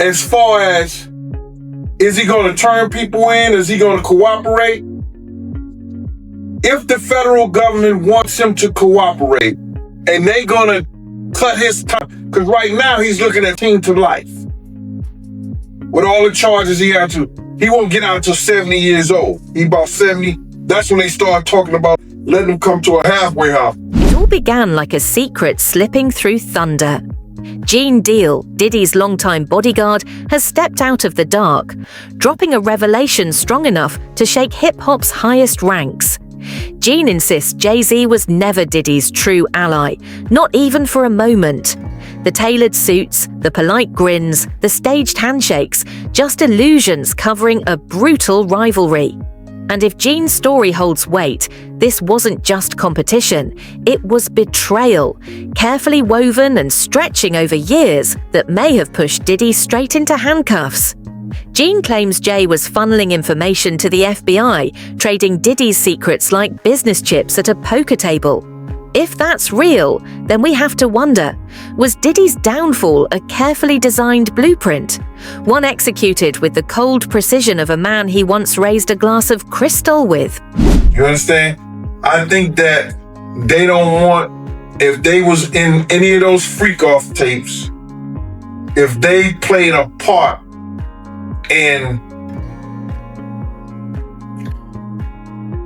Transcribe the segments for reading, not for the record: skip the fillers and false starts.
as far as, is he going to turn people in? Is he going to cooperate? If the federal government wants him to cooperate and they going to cut his time, because right now he's looking at 10 to life. With all the charges he had to, he won't get out until 70 years old. He about 70. That's when they start talking about letting him come to a halfway house. It all began like a secret slipping through thunder. Gene Deal, Diddy's longtime bodyguard, has stepped out of the dark, dropping a revelation strong enough to shake hip-hop's highest ranks. Gene insists Jay-Z was never Diddy's true ally, not even for a moment. The tailored suits, the polite grins, the staged handshakes, just illusions covering a brutal rivalry. And if Gene's story holds weight, this wasn't just competition, it was betrayal, carefully woven and stretching over years that may have pushed Diddy straight into handcuffs. Gene claims Jay was funneling information to the FBI, trading Diddy's secrets like business chips at a poker table. If that's real, then we have to wonder, was Diddy's downfall a carefully designed blueprint? One executed with the cold precision of a man he once raised a glass of crystal with. You understand? I think that they don't want, if they was in any of those freak-off tapes, if they played a part in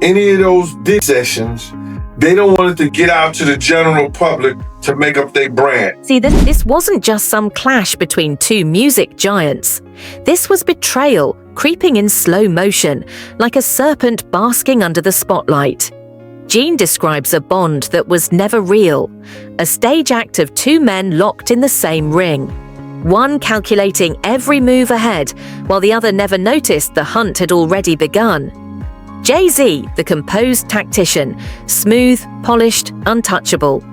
any of those dick sessions, they don't want it to get out to the general public to make up their brand. See, this wasn't just some clash between two music giants. This was betrayal, creeping in slow motion, like a serpent basking under the spotlight. Gene describes a bond that was never real, a stage act of two men locked in the same ring. One calculating every move ahead, while the other never noticed the hunt had already begun. Jay-Z, the composed tactician, smooth, polished, untouchable.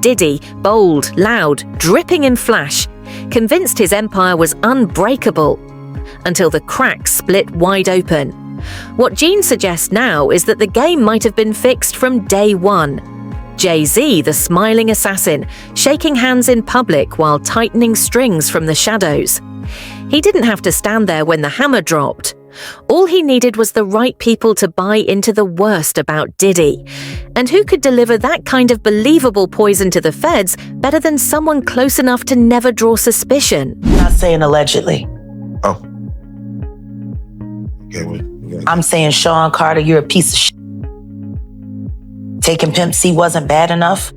Diddy, bold, loud, dripping in flash, convinced his empire was unbreakable, until the cracks split wide open. What Gene suggests now is that the game might have been fixed from day one. Jay-Z, the smiling assassin, shaking hands in public while tightening strings from the shadows. He didn't have to stand there when the hammer dropped. All he needed was the right people to buy into the worst about Diddy. And who could deliver that kind of believable poison to the feds better than someone close enough to never draw suspicion? I'm not saying allegedly. Oh. Okay, I'm saying, Sean Carter, you're a piece of shit. Taking Pimp C wasn't bad enough.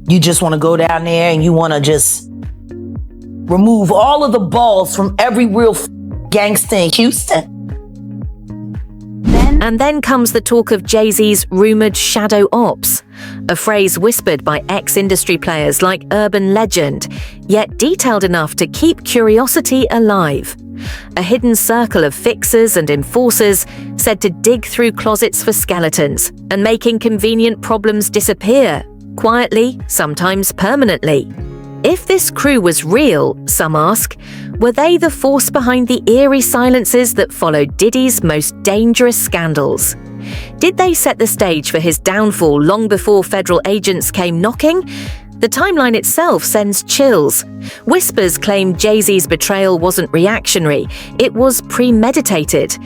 You just want to go down there and you want to just remove all of the balls from every real gangster in Houston. And then comes the talk of Jay-Z's rumored shadow ops, a phrase whispered by ex-industry players like Urban Legend, yet detailed enough to keep curiosity alive. A hidden circle of fixers and enforcers said to dig through closets for skeletons and make inconvenient problems disappear, quietly, sometimes permanently. If this crew was real, some ask, were they the force behind the eerie silences that followed Diddy's most dangerous scandals? Did they set the stage for his downfall long before federal agents came knocking? The timeline itself sends chills. Whispers claim Jay-Z's betrayal wasn't reactionary, it was premeditated.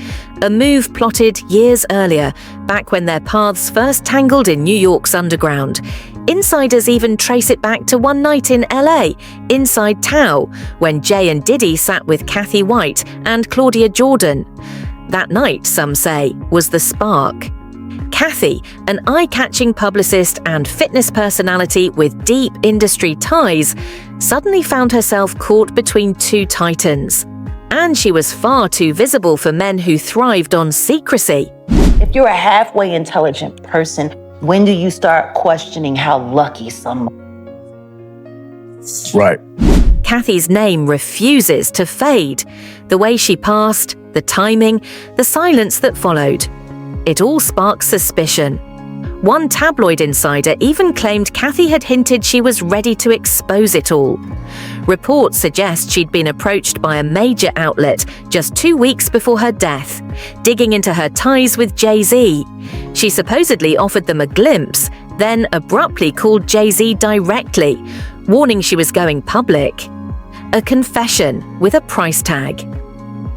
A move plotted years earlier, back when their paths first tangled in New York's underground. Insiders even trace it back to one night in LA, inside Tao, when Jay and Diddy sat with Kathy White and Claudia Jordan. That night, some say, was the spark. Kathy, an eye-catching publicist and fitness personality with deep industry ties, suddenly found herself caught between two titans. And she was far too visible for men who thrived on secrecy. If you're a halfway intelligent person, when do you start questioning how lucky someone? Right. Kathy's name refuses to fade. The way she passed, the timing, the silence that followed. It all sparks suspicion. One tabloid insider even claimed Kathy had hinted she was ready to expose it all. Reports suggest she'd been approached by a major outlet just 2 weeks before her death, digging into her ties with Jay-Z. She supposedly offered them a glimpse, then abruptly called Jay-Z directly, warning she was going public. A confession with a price tag.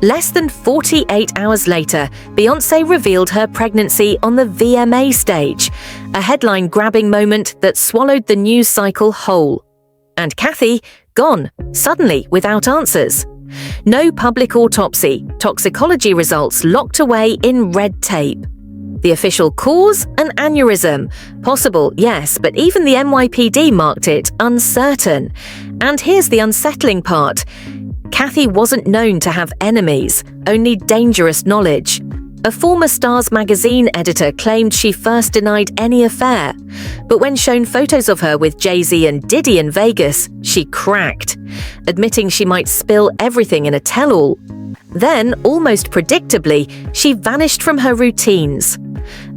Less than 48 hours later, Beyoncé revealed her pregnancy on the VMA stage, a headline-grabbing moment that swallowed the news cycle whole. And Kathy, gone, suddenly without answers. No public autopsy, toxicology results locked away in red tape. The official cause? An aneurysm. Possible, yes, but even the NYPD marked it uncertain. And here's the unsettling part. Kathy wasn't known to have enemies, only dangerous knowledge. A former Stars magazine editor claimed she first denied any affair. But when shown photos of her with Jay-Z and Diddy in Vegas, she cracked, admitting she might spill everything in a tell-all. Then, almost predictably, she vanished from her routines.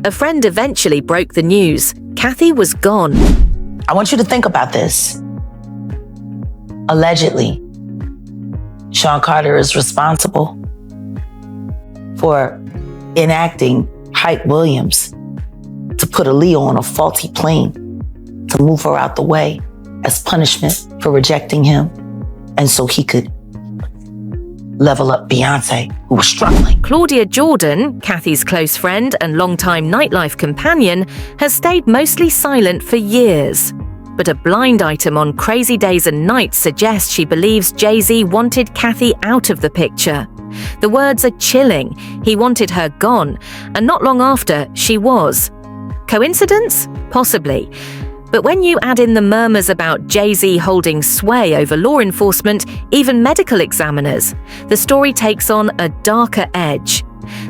A friend eventually broke the news. Kathy was gone. I want you to think about this. Allegedly, Sean Carter is responsible for enacting Hype Williams to put Aaliyah on a faulty plane to move her out the way as punishment for rejecting him, and so he could level up Beyoncé, who was struggling. Claudia Jordan, Kathy's close friend and longtime nightlife companion, has stayed mostly silent for years. But a blind item on Crazy Days and Nights suggests she believes Jay-Z wanted Kathy out of the picture. The words are chilling. He wanted her gone, and not long after, she was. Coincidence? Possibly. But when you add in the murmurs about Jay-Z holding sway over law enforcement, even medical examiners, the story takes on a darker edge.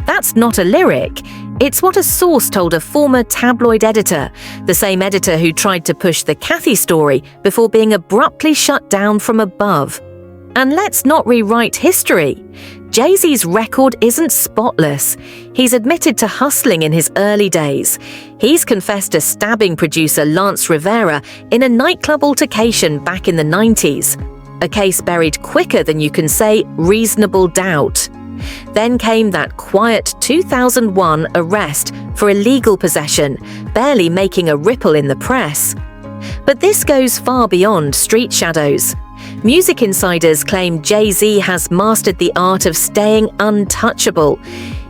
That's not a lyric. It's what a source told a former tabloid editor, the same editor who tried to push the Kathy story before being abruptly shut down from above. And let's not rewrite history. Jay-Z's record isn't spotless. He's admitted to hustling in his early days. He's confessed to stabbing producer Lance Rivera in a nightclub altercation back in the 90s. A case buried quicker than you can say reasonable doubt. Then came that quiet 2001 arrest for illegal possession, barely making a ripple in the press. But this goes far beyond street shadows. Music insiders claim Jay-Z has mastered the art of staying untouchable.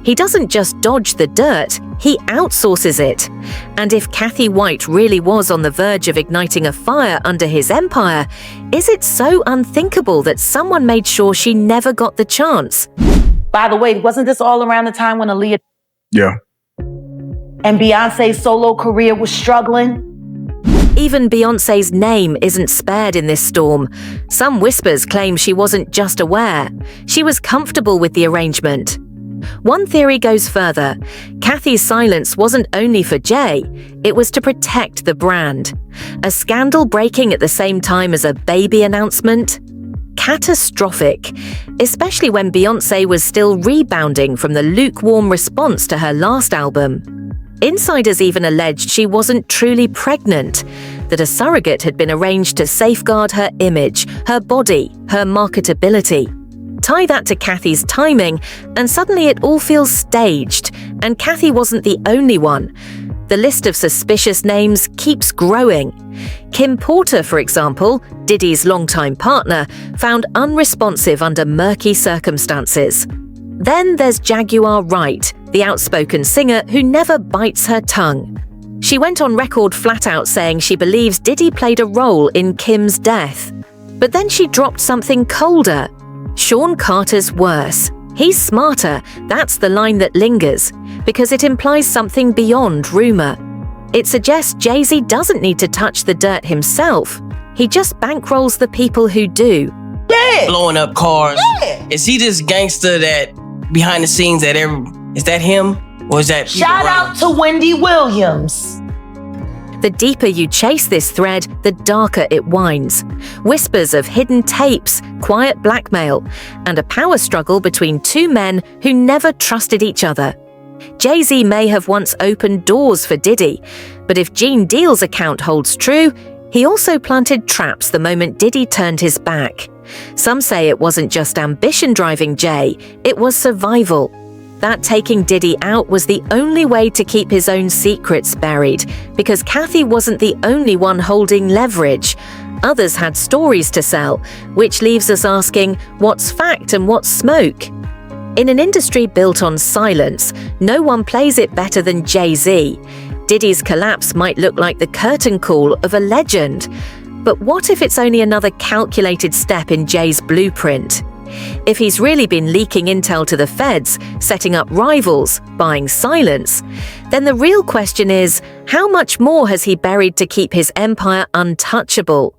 He doesn't just dodge the dirt, he outsources it. And if Kathy White really was on the verge of igniting a fire under his empire, is it so unthinkable that someone made sure she never got the chance? By the way, wasn't this all around the time when Aaliyah and Beyonce's solo career was struggling? Even Beyoncé's name isn't spared in this storm. Some whispers claim she wasn't just aware. She was comfortable with the arrangement. One theory goes further. Kathy's silence wasn't only for Jay, it was to protect the brand. A scandal breaking at the same time as a baby announcement? Catastrophic, especially when Beyoncé was still rebounding from the lukewarm response to her last album. Insiders even alleged she wasn't truly pregnant, that a surrogate had been arranged to safeguard her image, her body, her marketability. Tie that to Kathy's timing, and suddenly it all feels staged, and Kathy wasn't the only one. The list of suspicious names keeps growing. Kim Porter, for example, Diddy's longtime partner, found unresponsive under murky circumstances. Then there's Jaguar Wright, the outspoken singer who never bites her tongue. She went on record flat out saying she believes Diddy played a role in Kim's death. But then she dropped something colder. Sean Carter's worse. He's smarter, that's the line that lingers, because it implies something beyond rumor. It suggests Jay-Z doesn't need to touch the dirt himself. He just bankrolls the people who do. Yeah. Blowing up cars. Yeah. Is he this gangster that behind the scenes that is that him? Or is that Shout out to Wendy Williams. The deeper you chase this thread, the darker it winds. Whispers of hidden tapes, quiet blackmail, and a power struggle between two men who never trusted each other. Jay-Z may have once opened doors for Diddy, but if Gene Deal's account holds true, he also planted traps the moment Diddy turned his back. Some say it wasn't just ambition driving Jay, it was survival. That taking Diddy out was the only way to keep his own secrets buried, because Kathy wasn't the only one holding leverage. Others had stories to sell, which leaves us asking, what's fact and what's smoke? In an industry built on silence, no one plays it better than Jay-Z. Diddy's collapse might look like the curtain call of a legend. But what if it's only another calculated step in Jay's blueprint? If he's really been leaking intel to the feds, setting up rivals, buying silence, then the real question is, how much more has he buried to keep his empire untouchable?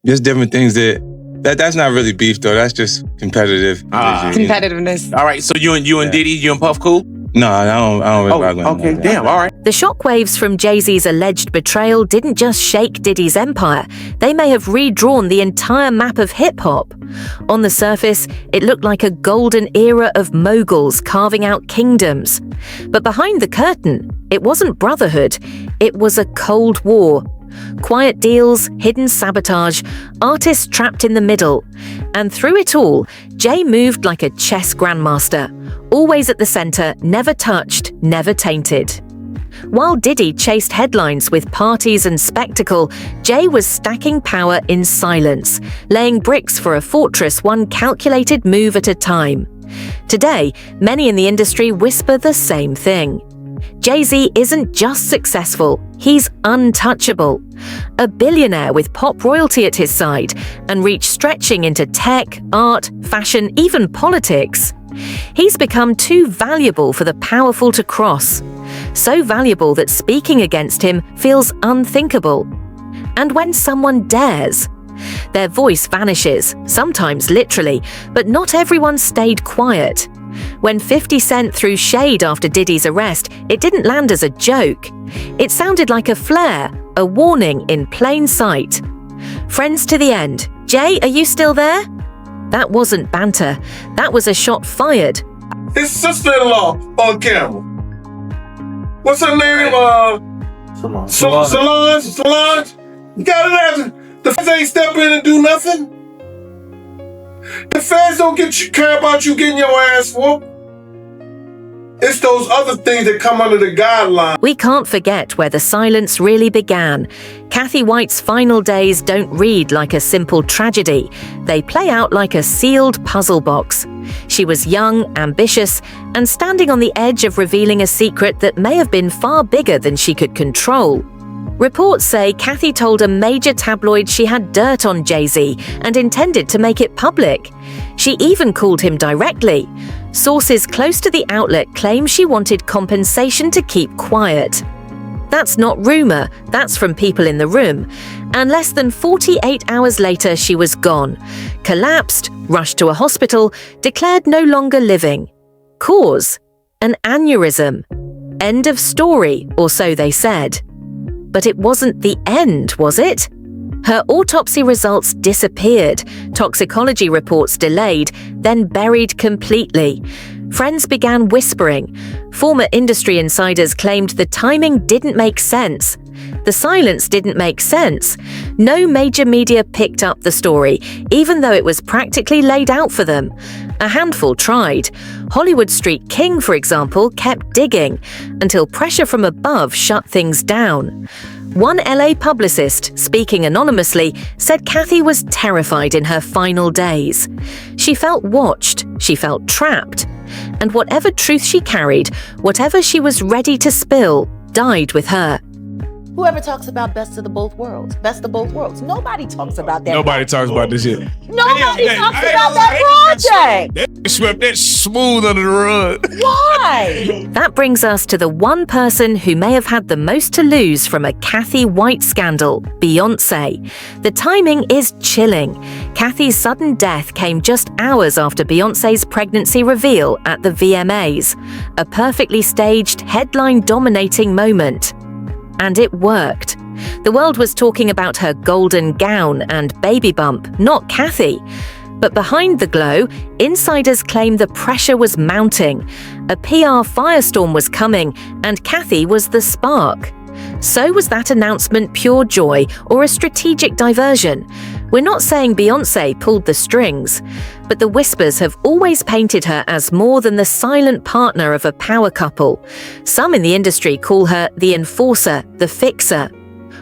There's different things that's not really beef though. That's just competitive. Competitiveness. All right, so you and Diddy, you and Puff cool? No, I don't really rock with him. Okay, damn, all right. The shockwaves from Jay-Z's alleged betrayal didn't just shake Diddy's empire, they may have redrawn the entire map of hip-hop. On the surface, it looked like a golden era of moguls carving out kingdoms. But behind the curtain, it wasn't brotherhood, it was a cold war. Quiet deals, hidden sabotage, artists trapped in the middle. And through it all, Jay moved like a chess grandmaster, always at the center, never touched, never tainted. While Diddy chased headlines with parties and spectacle, Jay was stacking power in silence, laying bricks for a fortress one calculated move at a time. Today, many in the industry whisper the same thing. Jay-Z isn't just successful, he's untouchable. A billionaire with pop royalty at his side and reach stretching into tech, art, fashion, even politics. He's become too valuable for the powerful to cross. So valuable that speaking against him feels unthinkable. And when someone dares, their voice vanishes, sometimes literally, but not everyone stayed quiet. When 50 Cent threw shade after Diddy's arrest, it didn't land as a joke. It sounded like a flare, a warning in plain sight. Friends to the end. Jay, are you still there? That wasn't banter. That was a shot fired. His sister-in-law on camera. What's her name? Solange? You gotta imagine, the feds ain't step in and do nothing. The feds don't care about you getting your ass whooped. It's those other things that come under the guideline. We can't forget where the silence really began. Kathy White's final days don't read like a simple tragedy. They play out like a sealed puzzle box. She was young, ambitious, and standing on the edge of revealing a secret that may have been far bigger than she could control. Reports say Kathy told a major tabloid she had dirt on Jay-Z and intended to make it public. She even called him directly. Sources close to the outlet claim she wanted compensation to keep quiet. That's not rumor, that's from people in the room. And less than 48 hours later, she was gone. Collapsed, rushed to a hospital, declared no longer living. Cause? An aneurysm. End of story, or so they said. But it wasn't the end, was it? Her autopsy results disappeared, toxicology reports delayed, then buried completely. Friends began whispering. Former industry insiders claimed the timing didn't make sense. The silence didn't make sense. No major media picked up the story, even though it was practically laid out for them. A handful tried. Hollywood Street King, for example, kept digging until pressure from above shut things down. One LA publicist, speaking anonymously, said Kathy was terrified in her final days. She felt watched, she felt trapped. And whatever truth she carried, whatever she was ready to spill, died with her. Whoever talks about best of both worlds, nobody talks about that. Nobody talks about this shit. Nobody talks about that project. They swept that smooth under the rug. Why? That brings us to the one person who may have had the most to lose from a Kathy White scandal, Beyoncé. The timing is chilling. Kathy's sudden death came just hours after Beyoncé's pregnancy reveal at the VMAs, a perfectly staged, headline-dominating moment. And it worked. The world was talking about her golden gown and baby bump, not Kathy. But behind the glow, insiders claim the pressure was mounting. A PR firestorm was coming, and Kathy was the spark. So was that announcement pure joy or a strategic diversion? We're not saying Beyoncé pulled the strings, but the whispers have always painted her as more than the silent partner of a power couple. Some in the industry call her the enforcer, the fixer.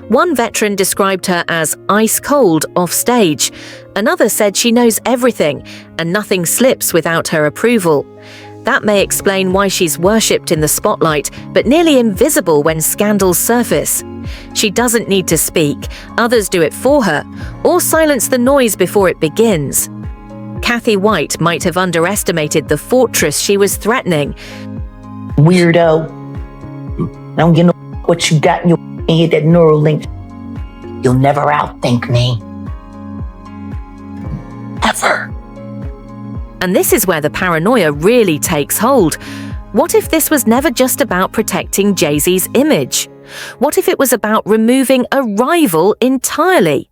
One veteran described her as ice cold off stage. Another said she knows everything and nothing slips without her approval. That may explain why she's worshipped in the spotlight, but nearly invisible when scandals surface. She doesn't need to speak, others do it for her, or silence the noise before it begins. Kathy White might have underestimated the fortress she was threatening. Weirdo. I don't get no what you got in your head, that neural link. You'll never outthink me. Ever. And this is where the paranoia really takes hold. What if this was never just about protecting Jay-Z's image? What if it was about removing a rival entirely?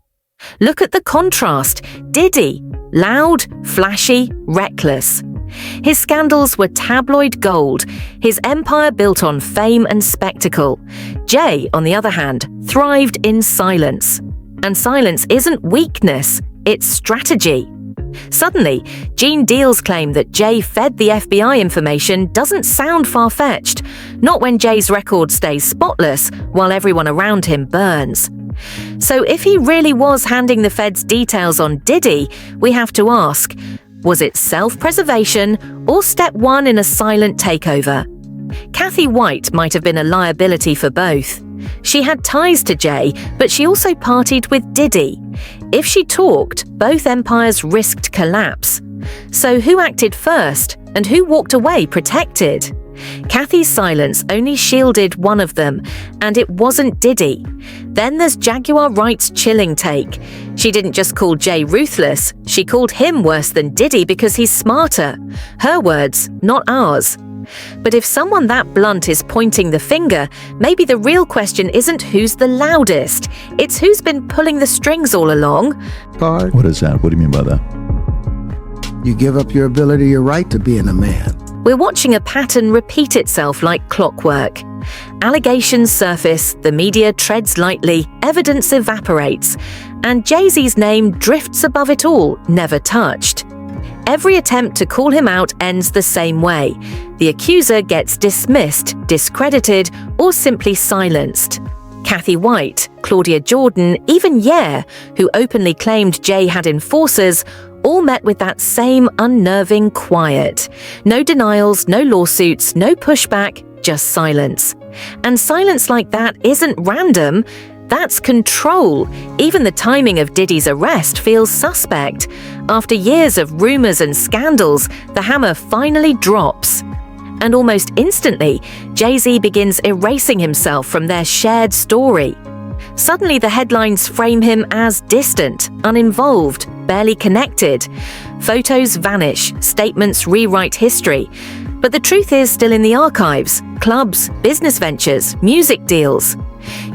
Look at the contrast. Diddy, loud, flashy, reckless. His scandals were tabloid gold, his empire built on fame and spectacle. Jay, on the other hand, thrived in silence. And silence isn't weakness, it's strategy. Suddenly, Gene Deal's claim that Jay fed the FBI information doesn't sound far-fetched, not when Jay's record stays spotless while everyone around him burns. So if he really was handing the feds details on Diddy, we have to ask, was it self-preservation or step one in a silent takeover? Kathy White might have been a liability for both. She had ties to Jay, but she also partied with Diddy. If she talked, both empires risked collapse. So who acted first, and who walked away protected? Kathy's silence only shielded one of them, and it wasn't Diddy. Then there's Jaguar Wright's chilling take. She didn't just call Jay ruthless, she called him worse than Diddy because he's smarter. Her words, not ours. But if someone that blunt is pointing the finger, maybe the real question isn't who's the loudest, it's who's been pulling the strings all along. What is that? What do you mean by that? You give up your ability, your right to being a man. We're watching a pattern repeat itself like clockwork. Allegations surface, the media treads lightly, evidence evaporates, and Jay-Z's name drifts above it all, never touched. Every attempt to call him out ends the same way. The accuser gets dismissed, discredited, or simply silenced. Kathy White, Claudia Jordan, even Ye, who openly claimed Jay had enforcers, all met with that same unnerving quiet. No denials, no lawsuits, no pushback, just silence. And silence like that isn't random. That's control. Even the timing of Diddy's arrest feels suspect. After years of rumors and scandals, the hammer finally drops. And almost instantly, Jay-Z begins erasing himself from their shared story. Suddenly the headlines frame him as distant, uninvolved, barely connected. Photos vanish, statements rewrite history. But the truth is still in the archives: clubs, business ventures, music deals.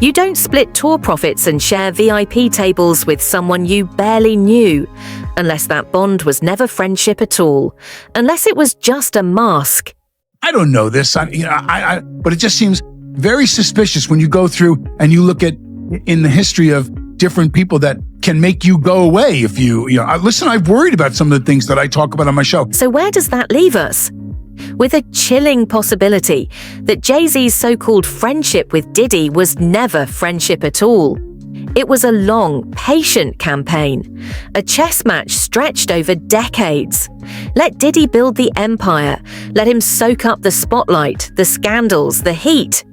You don't split tour profits and share VIP tables with someone you barely knew, unless that bond was never friendship at all, unless it was just a mask. I don't know this, but it just seems very suspicious when you go through and you look at in the history of different people that can make you go away if listen, I've worried about some of the things that I talk about on my show. So where does that leave us? With a chilling possibility that Jay-Z's so-called friendship with Diddy was never friendship at all. It was a long, patient campaign, a chess match stretched over decades. Let Diddy build the empire, let him soak up the spotlight, the scandals, the heat.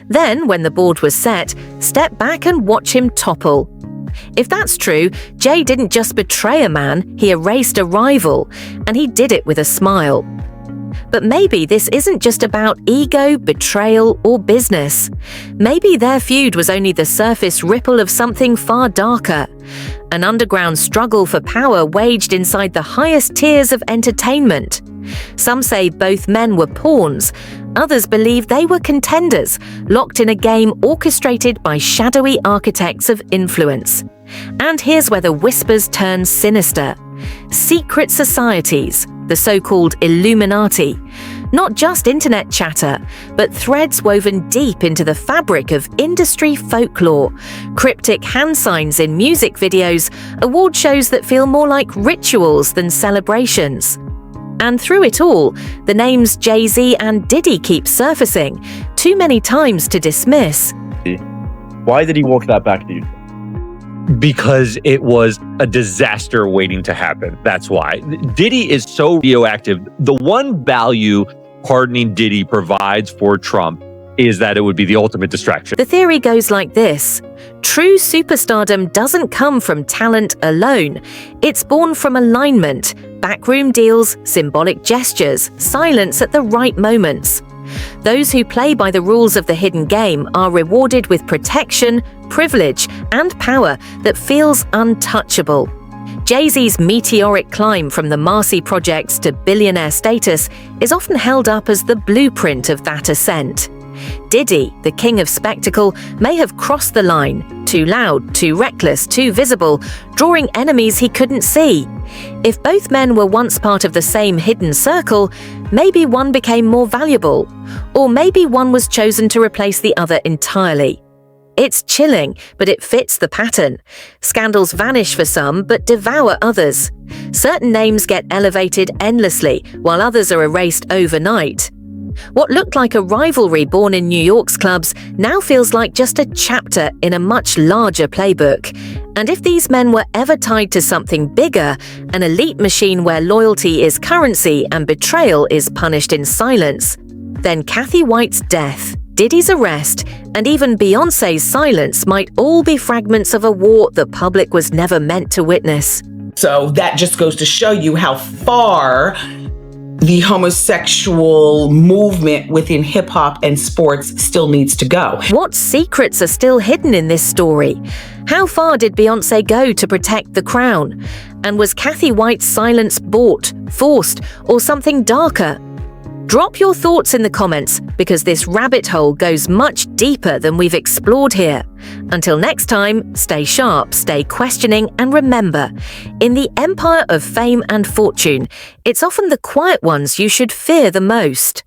Then, when the board was set, step back and watch him topple. If that's true, Jay didn't just betray a man, he erased a rival, and he did it with a smile. But maybe this isn't just about ego, betrayal, or business. Maybe their feud was only the surface ripple of something far darker. An underground struggle for power waged inside the highest tiers of entertainment. Some say both men were pawns. Others believe they were contenders, locked in a game orchestrated by shadowy architects of influence. And here's where the whispers turn sinister. Secret societies, the so-called Illuminati. Not just internet chatter, but threads woven deep into the fabric of industry folklore. Cryptic hand signs in music videos, award shows that feel more like rituals than celebrations. And through it all, the names Jay-Z and Diddy keep surfacing, too many times to dismiss. Why did he walk that back to you? Because it was a disaster waiting to happen. That's why. Diddy is so radioactive. The one value pardoning Diddy provides for Trump is that it would be the ultimate distraction. The theory goes like this. True superstardom doesn't come from talent alone. It's born from alignment, backroom deals, symbolic gestures, silence at the right moments. Those who play by the rules of the hidden game are rewarded with protection, privilege, and power that feels untouchable. Jay-Z's meteoric climb from the Marcy Projects to billionaire status is often held up as the blueprint of that ascent. Diddy, the king of spectacle, may have crossed the line, too loud, too reckless, too visible, drawing enemies he couldn't see. If both men were once part of the same hidden circle, maybe one became more valuable, or maybe one was chosen to replace the other entirely. It's chilling, but it fits the pattern. Scandals vanish for some, but devour others. Certain names get elevated endlessly, while others are erased overnight. What looked like a rivalry born in New York's clubs now feels like just a chapter in a much larger playbook. And if these men were ever tied to something bigger, an elite machine where loyalty is currency and betrayal is punished in silence, then Kathy White's death, Diddy's arrest, and even Beyoncé's silence might all be fragments of a war the public was never meant to witness. So that just goes to show you how far the homosexual movement within hip hop and sports still needs to go. What secrets are still hidden in this story? How far did Beyoncé go to protect the crown? And was Kathy White's silence bought, forced, or something darker? Drop your thoughts in the comments, because this rabbit hole goes much deeper than we've explored here. Until next time, stay sharp, stay questioning, and remember, in the empire of fame and fortune, it's often the quiet ones you should fear the most.